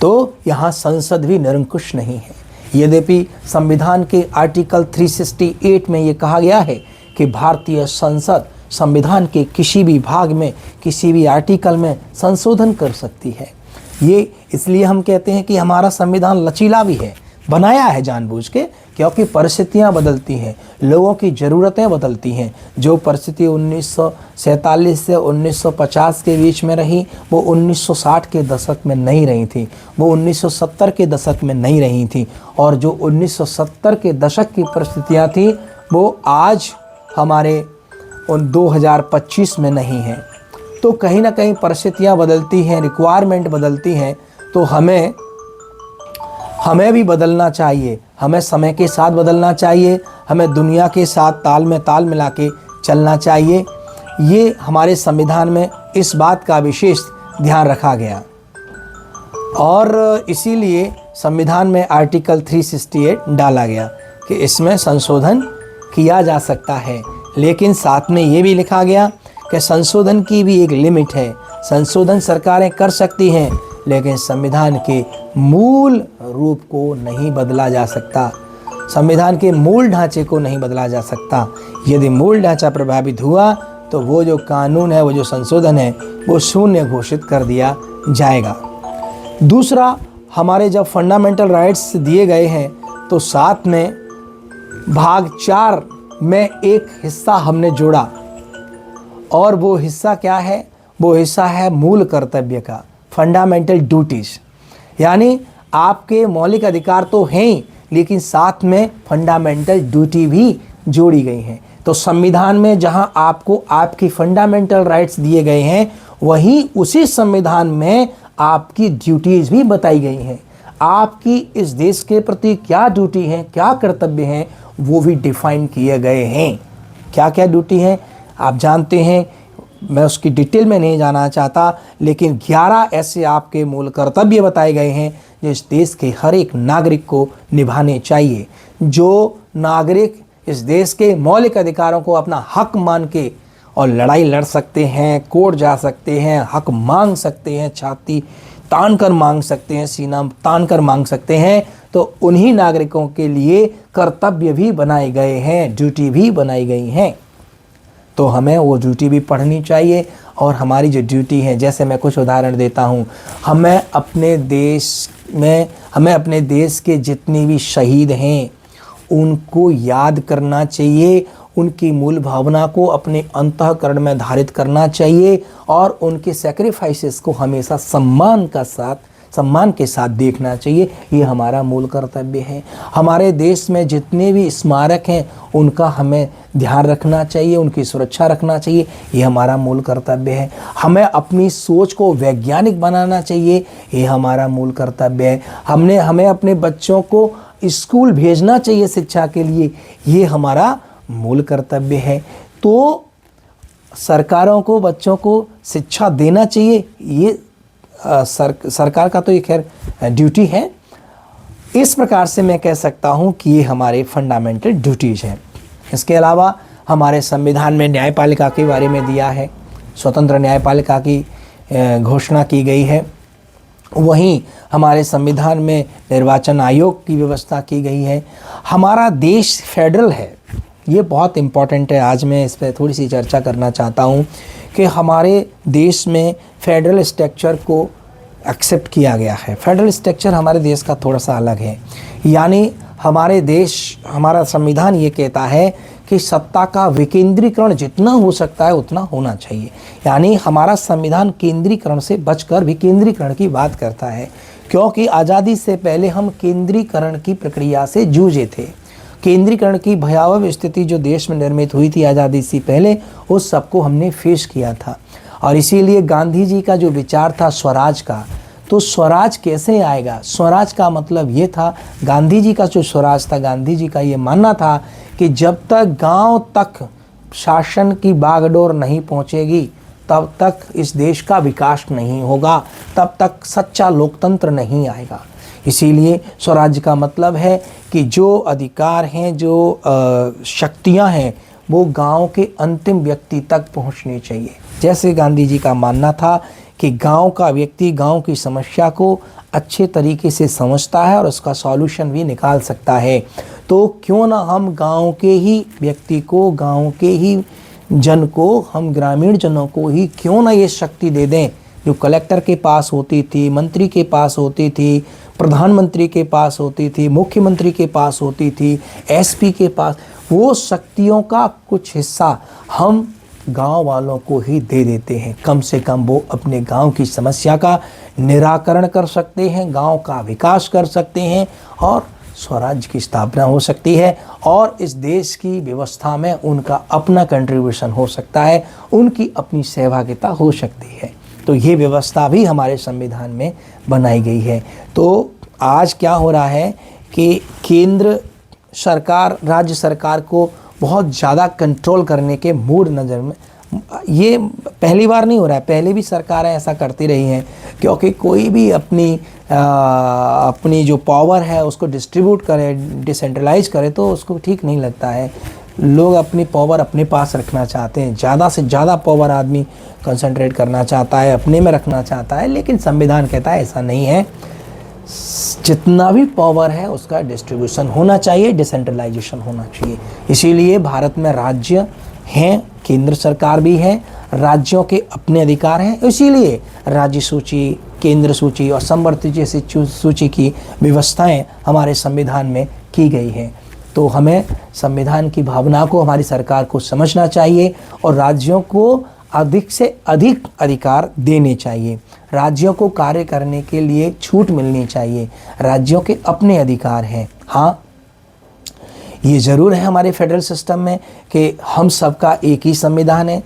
तो यहाँ संसद भी निरंकुश नहीं है। यद्यपि संविधान के आर्टिकल 368 में ये कहा गया है कि भारतीय संसद संविधान के किसी भी भाग में, किसी भी आर्टिकल में संशोधन कर सकती है। ये इसलिए हम कहते हैं कि हमारा संविधान लचीला भी है, बनाया है जानबूझ के, क्योंकि परिस्थितियां बदलती हैं, लोगों की ज़रूरतें बदलती हैं। जो परिस्थिति 1947 से 1950 के बीच में रही, वो 1960 के दशक में नहीं रही थी, वो 1970 के दशक में नहीं रही थी, और जो 1970 के दशक की परिस्थितियां थी वो आज हमारे 2025 में नहीं है। तो कहीं ना कहीं परिस्थितियां बदलती हैं, रिक्वायरमेंट बदलती हैं, तो हमें भी बदलना चाहिए, हमें समय के साथ बदलना चाहिए, हमें दुनिया के साथ ताल में ताल मिला के चलना चाहिए। ये हमारे संविधान में इस बात का विशेष ध्यान रखा गया, और इसीलिए संविधान में आर्टिकल 368 डाला गया कि इसमें संशोधन किया जा सकता है। लेकिन साथ में ये भी लिखा गया कि संशोधन की भी एक लिमिट है। संशोधन सरकारें कर सकती हैं, लेकिन संविधान के मूल रूप को नहीं बदला जा सकता, संविधान के मूल ढांचे को नहीं बदला जा सकता। यदि मूल ढांचा प्रभावित हुआ तो वो जो कानून है, वो जो संशोधन है, वो शून्य घोषित कर दिया जाएगा। दूसरा, हमारे जब फंडामेंटल राइट्स दिए गए हैं तो साथ में भाग 4 में एक हिस्सा हमने जोड़ा, और वो हिस्सा क्या है? वो हिस्सा है मूल कर्तव्य का, फंडामेंटल ड्यूटीज़। यानी आपके मौलिक अधिकार तो हैं ही, लेकिन साथ में फंडामेंटल ड्यूटी भी जोड़ी गई हैं। तो संविधान में जहां आपको आपकी फंडामेंटल राइट्स दिए गए हैं, वहीं उसी संविधान में आपकी ड्यूटीज़ भी बताई गई हैं। आपकी इस देश के प्रति क्या ड्यूटी है, क्या कर्तव्य हैं, वो भी डिफाइन किए गए हैं। क्या क्या ड्यूटी हैं आप जानते हैं, मैं उसकी डिटेल में नहीं जाना चाहता, लेकिन 11 ऐसे आपके मूल कर्तव्य बताए गए हैं जो इस देश के हर एक नागरिक को निभाने चाहिए। जो नागरिक इस देश के मौलिक अधिकारों को अपना हक मान के और लड़ाई लड़ सकते हैं, कोर्ट जा सकते हैं, हक मांग सकते हैं, छाती तान कर मांग सकते हैं, सीना तान कर मांग सकते हैं, तो उन्हीं नागरिकों के लिए कर्तव्य भी बनाए गए हैं, ड्यूटी भी बनाई गई हैं। तो हमें वो ड्यूटी भी पढ़नी चाहिए। और हमारी जो ड्यूटी है, जैसे मैं कुछ उदाहरण देता हूँ, हमें अपने देश के जितने भी शहीद हैं उनको याद करना चाहिए, उनकी मूल भावना को अपने अंतःकरण में धारित करना चाहिए, और उनके सैक्रिफाइसेस को हमेशा सम्मान के साथ देखना चाहिए। ये हमारा मूल कर्तव्य है। हमारे देश में जितने भी स्मारक हैं उनका हमें ध्यान रखना चाहिए, उनकी सुरक्षा रखना चाहिए, ये हमारा मूल कर्तव्य है। हमें अपनी सोच को वैज्ञानिक बनाना चाहिए, ये हमारा मूल कर्तव्य है। हमें अपने बच्चों को स्कूल भेजना चाहिए शिक्षा के लिए, ये हमारा मूल कर्तव्य है। तो सरकारों को बच्चों को शिक्षा देना चाहिए, ये सरकार का तो ये खैर ड्यूटी है। इस प्रकार से मैं कह सकता हूँ कि ये हमारे फंडामेंटल ड्यूटीज़ हैं। इसके अलावा हमारे संविधान में न्यायपालिका के बारे में दिया है, स्वतंत्र न्यायपालिका की घोषणा की गई है। वहीं हमारे संविधान में निर्वाचन आयोग की व्यवस्था की गई है। हमारा देश फेडरल है, ये बहुत इम्पॉर्टेंट है। आज मैं इस पर थोड़ी सी चर्चा करना चाहता हूँ कि हमारे देश में फेडरल स्ट्रक्चर को एक्सेप्ट किया गया है। फेडरल स्ट्रक्चर हमारे देश का थोड़ा सा अलग है, यानी हमारे देश, हमारा संविधान ये कहता है कि सत्ता का विकेंद्रीकरण जितना हो सकता है उतना होना चाहिए। यानी हमारा संविधान केंद्रीकरण से बचकर विकेंद्रीकरण की बात करता है, क्योंकि आज़ादी से पहले हम केंद्रीकरण की प्रक्रिया से जूझे थे। केंद्रीकरण की भयावह स्थिति जो देश में निर्मित हुई थी आज़ादी से पहले, उस सबको हमने फेस किया था। और इसीलिए गांधी जी का जो विचार था स्वराज का, तो स्वराज कैसे आएगा? स्वराज का मतलब ये था, गांधी जी का जो स्वराज था, गांधी जी का ये मानना था कि जब तक गांव तक शासन की बागडोर नहीं पहुंचेगी तब तक इस देश का विकास नहीं होगा, तब तक सच्चा लोकतंत्र नहीं आएगा। इसीलिए स्वराज्य का मतलब है कि जो अधिकार हैं, जो शक्तियां हैं, वो गांव के अंतिम व्यक्ति तक पहुंचनी चाहिए। जैसे गांधी जी का मानना था कि गांव का व्यक्ति गांव की समस्या को अच्छे तरीके से समझता है और उसका सॉल्यूशन भी निकाल सकता है। तो क्यों ना हम गांव के ही व्यक्ति को, गांव के ही जन को, हम ग्रामीण जनों को ही क्यों ना ये शक्ति दे दें जो कलेक्टर के पास होती थी, मंत्री के पास होती थी, प्रधानमंत्री के पास होती थी, मुख्यमंत्री के पास होती थी, एसपी के पास। वो शक्तियों का कुछ हिस्सा हम गांव वालों को ही दे देते हैं। कम से कम वो अपने गांव की समस्या का निराकरण कर सकते हैं, गांव का विकास कर सकते हैं और स्वराज्य की स्थापना हो सकती है और इस देश की व्यवस्था में उनका अपना कंट्रीब्यूशन हो सकता है, उनकी अपनी सहभागिता हो सकती है। तो ये व्यवस्था भी हमारे संविधान में बनाई गई है। तो आज क्या हो रहा है कि केंद्र सरकार राज्य सरकार को बहुत ज़्यादा कंट्रोल करने के मूड नज़र में, ये पहली बार नहीं हो रहा है, पहले भी सरकारें ऐसा करती रही हैं, क्योंकि कोई भी अपनी जो पावर है उसको डिस्ट्रीब्यूट करे, डिसेंट्रलाइज करे तो उसको ठीक नहीं लगता है। लोग अपनी पावर अपने पास रखना चाहते हैं, ज़्यादा से ज़्यादा पावर आदमी कंसंट्रेट करना चाहता है, अपने में रखना चाहता है, लेकिन संविधान कहता है ऐसा नहीं है। जितना भी पावर है उसका डिस्ट्रीब्यूशन होना चाहिए, डिसेंट्रलाइजेशन होना चाहिए। इसीलिए भारत में राज्य हैं, केंद्र सरकार भी है, राज्यों के अपने अधिकार हैं। इसीलिए राज्य सूची, केंद्र सूची और समवर्ती जैसी सूची की व्यवस्थाएं हमारे संविधान में की गई हैं। तो हमें संविधान की भावना को, हमारी सरकार को समझना चाहिए और राज्यों को अधिक से अधिक अधिकार देने चाहिए। राज्यों को कार्य करने के लिए छूट मिलनी चाहिए। राज्यों के अपने अधिकार हैं। हाँ, ये ज़रूर है हमारे फेडरल सिस्टम में कि हम सबका एक ही संविधान है,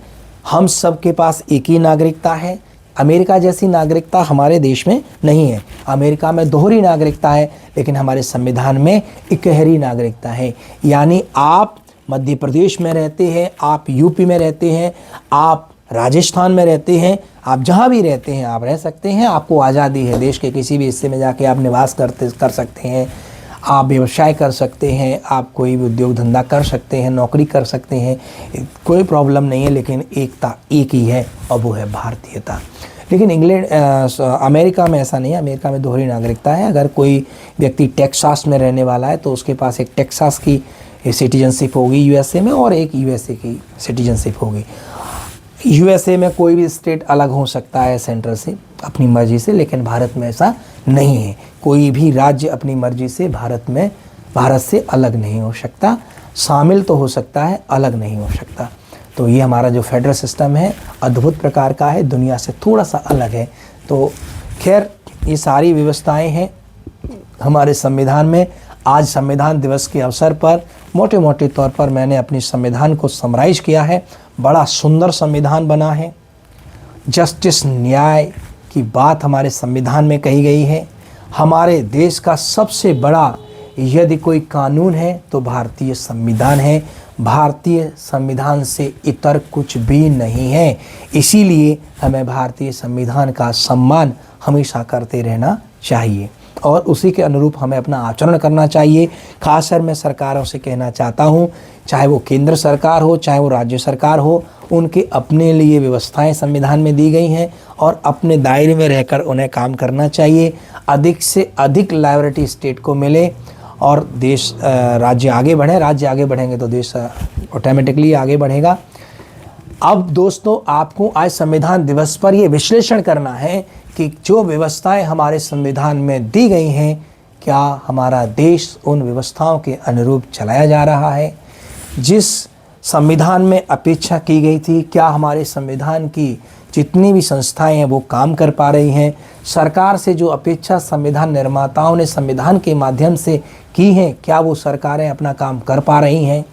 हम सब के पास एक ही नागरिकता है। अमेरिका जैसी नागरिकता हमारे देश में नहीं है। अमेरिका में दोहरी नागरिकता है, लेकिन हमारे संविधान में इकहरी नागरिकता है। यानी आप मध्य प्रदेश में रहते हैं, आप यूपी में रहते हैं, आप राजस्थान में रहते हैं, आप जहाँ भी रहते हैं आप रह सकते हैं। आपको आज़ादी है, देश के किसी भी हिस्से में जाके आप निवास कर सकते हैं, आप व्यवसाय कर सकते हैं, आप कोई भी उद्योग धंधा कर सकते हैं, नौकरी कर सकते हैं, कोई प्रॉब्लम नहीं है। लेकिन एकता एक ही है और वो है भारतीयता। लेकिन अमेरिका में ऐसा नहीं है। अमेरिका में दोहरी नागरिकता है। अगर कोई व्यक्ति टेक्सास में रहने वाला है तो उसके पास एक टेक्सास की सिटीजनशिप होगी यूएसए में और एक यूएसए की सिटीजनशिप होगी। यूएसए में कोई भी स्टेट अलग हो सकता है सेंट्रल से अपनी मर्जी से, लेकिन भारत में ऐसा नहीं है। कोई भी राज्य अपनी मर्जी से भारत से अलग नहीं हो सकता। शामिल तो हो सकता है, अलग नहीं हो सकता। तो ये हमारा जो फेडरल सिस्टम है अद्भुत प्रकार का है, दुनिया से थोड़ा सा अलग है। तो खैर ये सारी व्यवस्थाएं हैं हमारे संविधान में। आज संविधान दिवस के अवसर पर मोटे मोटे तौर पर मैंने अपनी संविधान को समराइज किया है। बड़ा सुंदर संविधान बना है। जस्टिस, न्याय की बात हमारे संविधान में कही गई है। हमारे देश का सबसे बड़ा यदि कोई कानून है तो भारतीय संविधान है। भारतीय संविधान से इतर कुछ भी नहीं है। इसीलिए हमें भारतीय संविधान का सम्मान हमेशा करते रहना चाहिए और उसी के अनुरूप हमें अपना आचरण करना चाहिए। खासकर मैं सरकारों से कहना चाहता हूँ, चाहे वो केंद्र सरकार हो चाहे वो राज्य सरकार हो, उनके अपने लिए व्यवस्थाएं संविधान में दी गई हैं और अपने दायरे में रहकर उन्हें काम करना चाहिए। अधिक से अधिक लायबिलिटी स्टेट को मिले और देश राज्य आगे बढ़े। राज्य आगे बढ़ेंगे तो देश ऑटोमेटिकली आगे बढ़ेगा। अब दोस्तों, आपको आज संविधान दिवस पर ये विश्लेषण करना है कि जो व्यवस्थाएं हमारे संविधान में दी गई हैं, क्या हमारा देश उन व्यवस्थाओं के अनुरूप चलाया जा रहा है जिस संविधान में अपेक्षा की गई थी? क्या हमारे संविधान की जितनी भी संस्थाएं हैं वो काम कर पा रही हैं? सरकार से जो अपेक्षा संविधान निर्माताओं ने संविधान के माध्यम से की है, क्या वो सरकारें अपना काम कर पा रही हैं?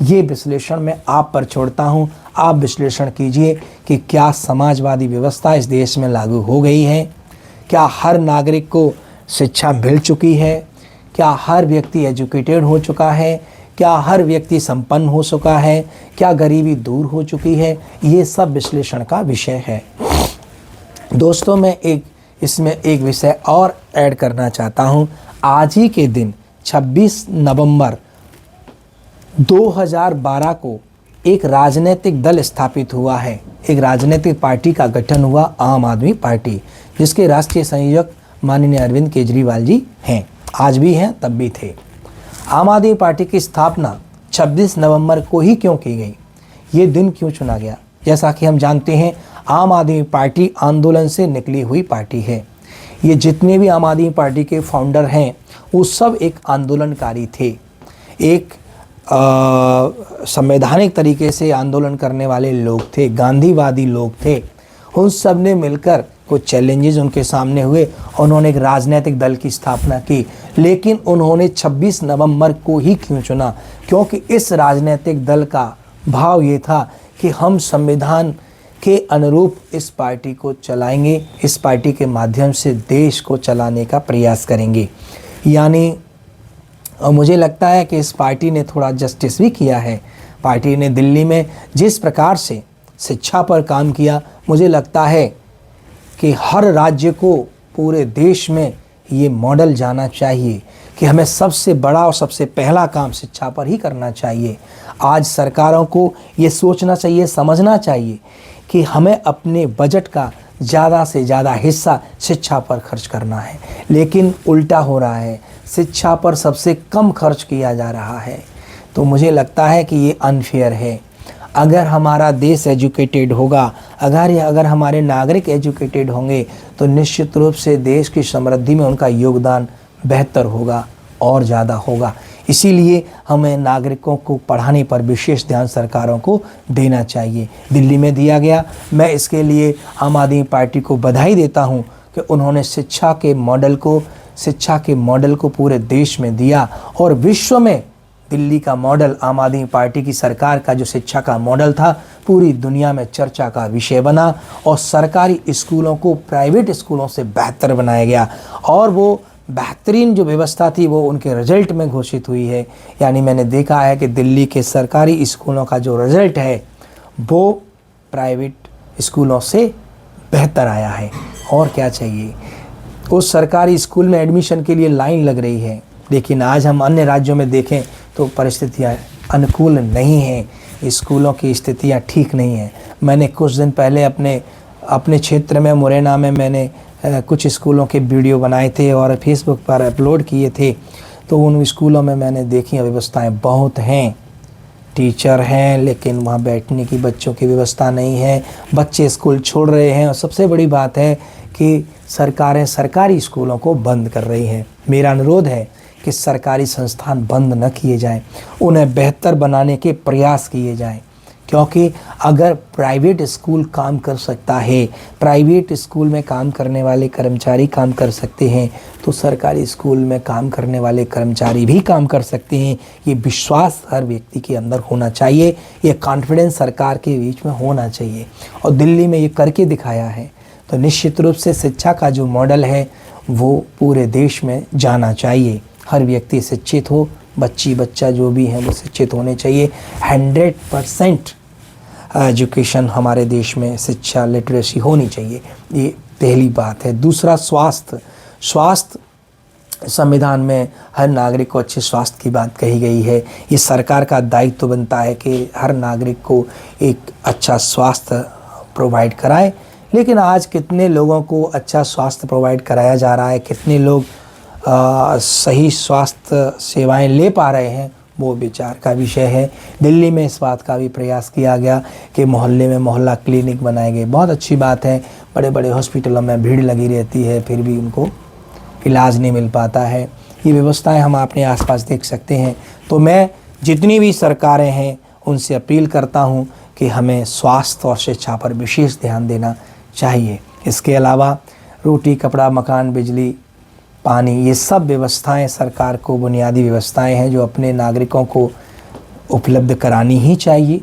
ये विश्लेषण मैं आप पर छोड़ता हूँ। आप विश्लेषण कीजिए कि क्या समाजवादी व्यवस्था इस देश में लागू हो गई है? क्या हर नागरिक को शिक्षा मिल चुकी है? क्या हर व्यक्ति एजुकेटेड हो चुका है? क्या हर व्यक्ति संपन्न हो चुका है? क्या गरीबी दूर हो चुकी है? ये सब विश्लेषण का विषय है। दोस्तों, मैं इसमें एक विषय और ऐड करना चाहता हूँ। आज ही के दिन 26 नवंबर 2012 को एक राजनीतिक दल स्थापित हुआ है। एक राजनीतिक पार्टी का गठन हुआ, आम आदमी पार्टी, जिसके राष्ट्रीय संयोजक माननीय अरविंद केजरीवाल जी हैं। आज भी हैं, तब भी थे। आम आदमी पार्टी की स्थापना 26 नवंबर को ही क्यों की गई? ये दिन क्यों चुना गया? जैसा कि हम जानते हैं, आम आदमी पार्टी आंदोलन से निकली हुई पार्टी है। ये जितने भी आम आदमी पार्टी के फाउंडर हैं वो सब एक आंदोलनकारी थे, एक संवैधानिक तरीके से आंदोलन करने वाले लोग थे, गांधीवादी लोग थे। उन सब ने मिलकर कुछ चैलेंजेस उनके सामने हुए, उन्होंने एक राजनीतिक दल की स्थापना की। लेकिन उन्होंने 26 नवंबर को ही क्यों चुना? क्योंकि इस राजनीतिक दल का भाव ये था कि हम संविधान के अनुरूप इस पार्टी को चलाएंगे, इस पार्टी के माध्यम से देश को चलाने का प्रयास करेंगे। यानी और मुझे लगता है कि इस पार्टी ने थोड़ा जस्टिस भी किया है। पार्टी ने दिल्ली में जिस प्रकार से शिक्षा पर काम किया, मुझे लगता है कि हर राज्य को पूरे देश में ये मॉडल जाना चाहिए कि हमें सबसे बड़ा और सबसे पहला काम शिक्षा पर ही करना चाहिए। आज सरकारों को ये सोचना चाहिए, समझना चाहिए कि हमें अपने बजट का ज़्यादा से ज़्यादा हिस्सा शिक्षा पर खर्च करना है, लेकिन उल्टा हो रहा है, शिक्षा पर सबसे कम खर्च किया जा रहा है। तो मुझे लगता है कि ये अनफेयर है। अगर हमारा देश एजुकेटेड होगा, अगर हमारे नागरिक एजुकेटेड होंगे, तो निश्चित रूप से देश की समृद्धि में उनका योगदान बेहतर होगा और ज़्यादा होगा। इसीलिए हमें नागरिकों को पढ़ाने पर विशेष ध्यान सरकारों को देना चाहिए। दिल्ली में दिया गया। मैं इसके लिए आम आदमी पार्टी को बधाई देता हूं कि उन्होंने शिक्षा के मॉडल को पूरे देश में दिया और विश्व में दिल्ली का मॉडल, आम आदमी पार्टी की सरकार का जो शिक्षा का मॉडल था, पूरी दुनिया में चर्चा का विषय बना और सरकारी स्कूलों को प्राइवेट स्कूलों से बेहतर बनाया गया और वो बेहतरीन जो व्यवस्था थी वो उनके रिजल्ट में घोषित हुई है। यानी मैंने देखा है कि दिल्ली के सरकारी स्कूलों का जो रिजल्ट है वो प्राइवेट स्कूलों से बेहतर आया है। और क्या चाहिए? उस सरकारी स्कूल में एडमिशन के लिए लाइन लग रही है, लेकिन आज हम अन्य राज्यों में देखें तो परिस्थितियाँ अनुकूल नहीं हैं, स्कूलों की स्थितियाँ ठीक नहीं हैं। मैंने कुछ दिन पहले अपने क्षेत्र में मुरैना में मैंने कुछ स्कूलों के वीडियो बनाए थे और फेसबुक पर अपलोड किए थे। तो उन स्कूलों में मैंने देखी व्यवस्थाएं बहुत हैं, टीचर हैं, लेकिन वहाँ बैठने की बच्चों की व्यवस्था नहीं है, बच्चे स्कूल छोड़ रहे हैं और सबसे बड़ी बात है कि सरकारें सरकारी स्कूलों को बंद कर रही हैं। मेरा अनुरोध है कि सरकारी संस्थान बंद न किए जाएं, उन्हें बेहतर बनाने के प्रयास किए जाएं, क्योंकि अगर प्राइवेट स्कूल काम कर सकता है, प्राइवेट स्कूल में काम करने वाले कर्मचारी काम कर सकते हैं, तो सरकारी स्कूल में काम करने वाले कर्मचारी भी काम कर सकते हैं। ये विश्वास हर व्यक्ति के अंदर होना चाहिए, ये कॉन्फिडेंस सरकार के बीच में होना चाहिए और दिल्ली में ये करके दिखाया है। तो निश्चित रूप से शिक्षा का जो मॉडल है वो पूरे देश में जाना चाहिए। हर व्यक्ति शिक्षित हो बच्ची बच्चा जो भी हैं वो शिक्षित होने चाहिए। 100% एजुकेशन हमारे देश में, शिक्षा लिटरेसी होनी चाहिए, ये पहली बात है। दूसरा, स्वास्थ्य संविधान में हर नागरिक को अच्छे स्वास्थ्य की बात कही गई है। ये सरकार का दायित्व बनता है कि हर नागरिक को एक अच्छा स्वास्थ्य प्रोवाइड कराए। लेकिन आज कितने लोगों को अच्छा स्वास्थ्य प्रोवाइड कराया जा रहा है, कितने लोग सही स्वास्थ्य सेवाएं ले पा रहे हैं, वो विचार का विषय है। दिल्ली में इस बात का भी प्रयास किया गया कि मोहल्ले में मोहल्ला क्लिनिक बनाए गए, बहुत अच्छी बात है। बड़े बड़े हॉस्पिटलों में भीड़ लगी रहती है, फिर भी उनको इलाज नहीं मिल पाता है। ये व्यवस्थाएं हम अपने आसपास देख सकते हैं। तो मैं जितनी भी सरकारें हैं उनसे अपील करता हूं कि हमें स्वास्थ्य और शिक्षा पर विशेष ध्यान देना चाहिए। इसके अलावा रोटी, कपड़ा, मकान, बिजली, पानी, ये सब व्यवस्थाएं सरकार को बुनियादी व्यवस्थाएं हैं जो अपने नागरिकों को उपलब्ध करानी ही चाहिए।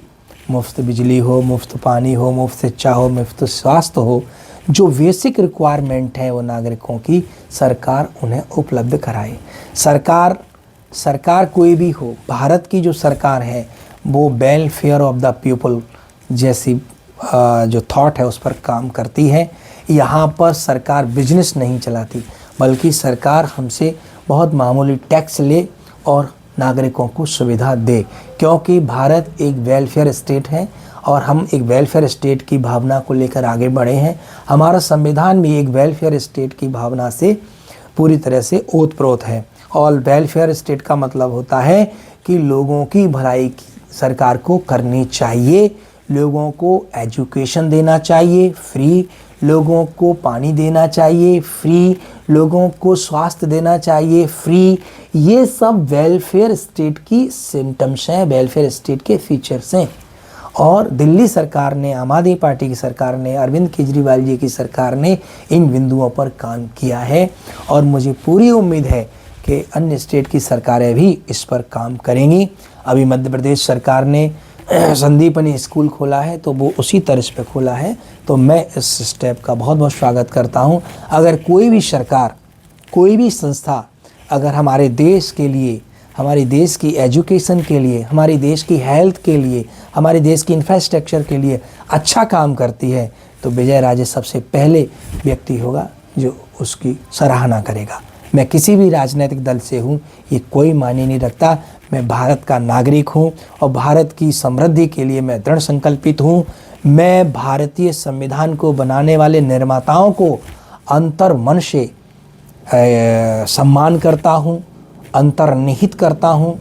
मुफ्त बिजली हो, मुफ्त पानी हो, मुफ्त शिक्षा हो, मुफ्त स्वास्थ्य हो, जो बेसिक रिक्वायरमेंट है वो नागरिकों की सरकार उन्हें उपलब्ध कराए। सरकार कोई भी हो, भारत की जो सरकार है वो वेलफेयर ऑफ द पीपल जैसी जो थॉट है उस पर काम करती है। यहाँ पर सरकार बिजनेस नहीं चलाती, बल्कि सरकार हमसे बहुत मामूली टैक्स ले और नागरिकों को सुविधा दे, क्योंकि भारत एक वेलफेयर स्टेट है और हम एक वेलफेयर स्टेट की भावना को लेकर आगे बढ़े हैं। हमारा संविधान भी एक वेलफेयर स्टेट की भावना से पूरी तरह से ओतप्रोत है। और वेलफेयर स्टेट का मतलब होता है कि लोगों की भलाई सरकार को करनी चाहिए, लोगों को एजुकेशन देना चाहिए फ्री, लोगों को पानी देना चाहिए फ्री, लोगों को स्वास्थ्य देना चाहिए फ्री। ये सब वेलफेयर स्टेट की सिम्टम्स हैं, वेलफेयर स्टेट के फीचर्स हैं। और दिल्ली सरकार ने, आम आदमी पार्टी की सरकार ने, अरविंद केजरीवाल जी की सरकार ने इन बिंदुओं पर काम किया है और मुझे पूरी उम्मीद है कि अन्य स्टेट की सरकारें भी इस पर काम करेंगी। अभी मध्य प्रदेश सरकार ने संदीपनी स्कूल खोला है तो वो उसी तर्ज पे खोला है, तो मैं इस स्टेप का बहुत बहुत स्वागत करता हूँ। अगर कोई भी सरकार, कोई भी संस्था अगर हमारे देश के लिए, हमारे देश की एजुकेशन के लिए, हमारे देश की हेल्थ के लिए, हमारे देश की इंफ्रास्ट्रक्चर के लिए अच्छा काम करती है तो विजय राजे सबसे पहले व्यक्ति होगा जो उसकी सराहना करेगा। मैं किसी भी राजनीतिक दल से हूँ ये कोई मायने नहीं रखता, मैं भारत का नागरिक हूँ और भारत की समृद्धि के लिए मैं दृढ़ संकल्पित हूँ। मैं भारतीय संविधान को बनाने वाले निर्माताओं को अंतर्मन से सम्मान करता हूँ, अंतर्निहित करता हूँ,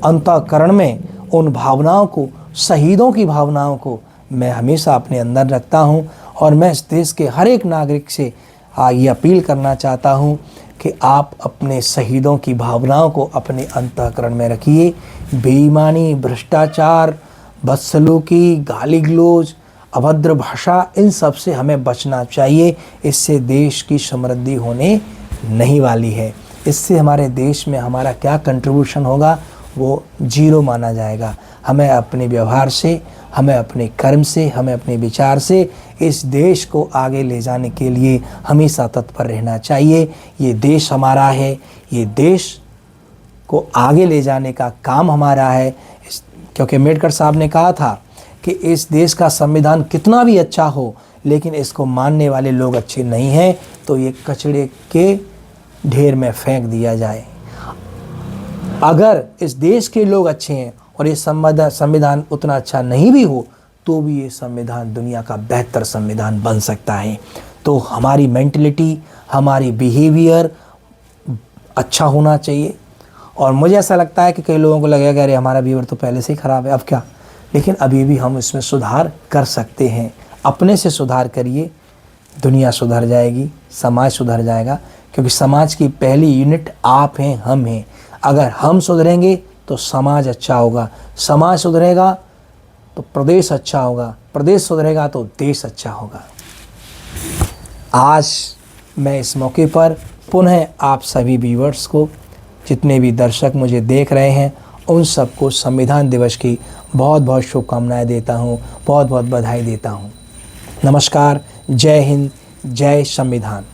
अंतःकरण में उन भावनाओं को, शहीदों की भावनाओं को मैं हमेशा अपने अंदर रखता हूँ। और मैं इस देश के हर एक नागरिक से ये अपील करना चाहता हूँ कि आप अपने शहीदों की भावनाओं को अपने अंतःकरण में रखिए। बेईमानी, भ्रष्टाचार, बदसलूकी, गाली गलौज, अभद्र भाषा, इन सब से हमें बचना चाहिए। इससे देश की समृद्धि होने नहीं वाली है। इससे हमारे देश में हमारा क्या कंट्रीब्यूशन होगा वो जीरो माना जाएगा। हमें अपने व्यवहार से, हमें अपने कर्म से, हमें अपने विचार से इस देश को आगे ले जाने के लिए हमेशा तत्पर रहना चाहिए। ये देश हमारा है, ये देश को आगे ले जाने का काम हमारा है। क्योंकि अम्बेडकर साहब ने कहा था कि इस देश का संविधान कितना भी अच्छा हो लेकिन इसको मानने वाले लोग अच्छे नहीं हैं तो ये कचरे के ढेर में फेंक दिया जाए। अगर इस देश के लोग अच्छे हैं और ये संविधान उतना अच्छा नहीं भी हो तो भी ये संविधान दुनिया का बेहतर संविधान बन सकता है। तो हमारी मेंटलिटी, हमारी बिहेवियर अच्छा होना चाहिए। और मुझे ऐसा लगता है कि कई लोगों को लगेगा अरे हमारा बिहेवियर तो पहले से ही ख़राब है, अब क्या, लेकिन अभी भी हम इसमें सुधार कर सकते हैं। अपने से सुधार करिए, दुनिया सुधर जाएगी, समाज सुधर जाएगा। क्योंकि समाज की पहली यूनिट आप हैं, हम हैं। अगर हम सुधरेंगे तो समाज अच्छा होगा, समाज सुधरेगा तो प्रदेश अच्छा होगा, प्रदेश सुधरेगा तो देश अच्छा होगा। आज मैं इस मौके पर पुनः आप सभी व्यूअर्स को, जितने भी दर्शक मुझे देख रहे हैं, उन सबको संविधान दिवस की बहुत बहुत शुभकामनाएं देता हूं, बहुत बहुत बधाई देता हूं। नमस्कार, जय हिंद, जय संविधान।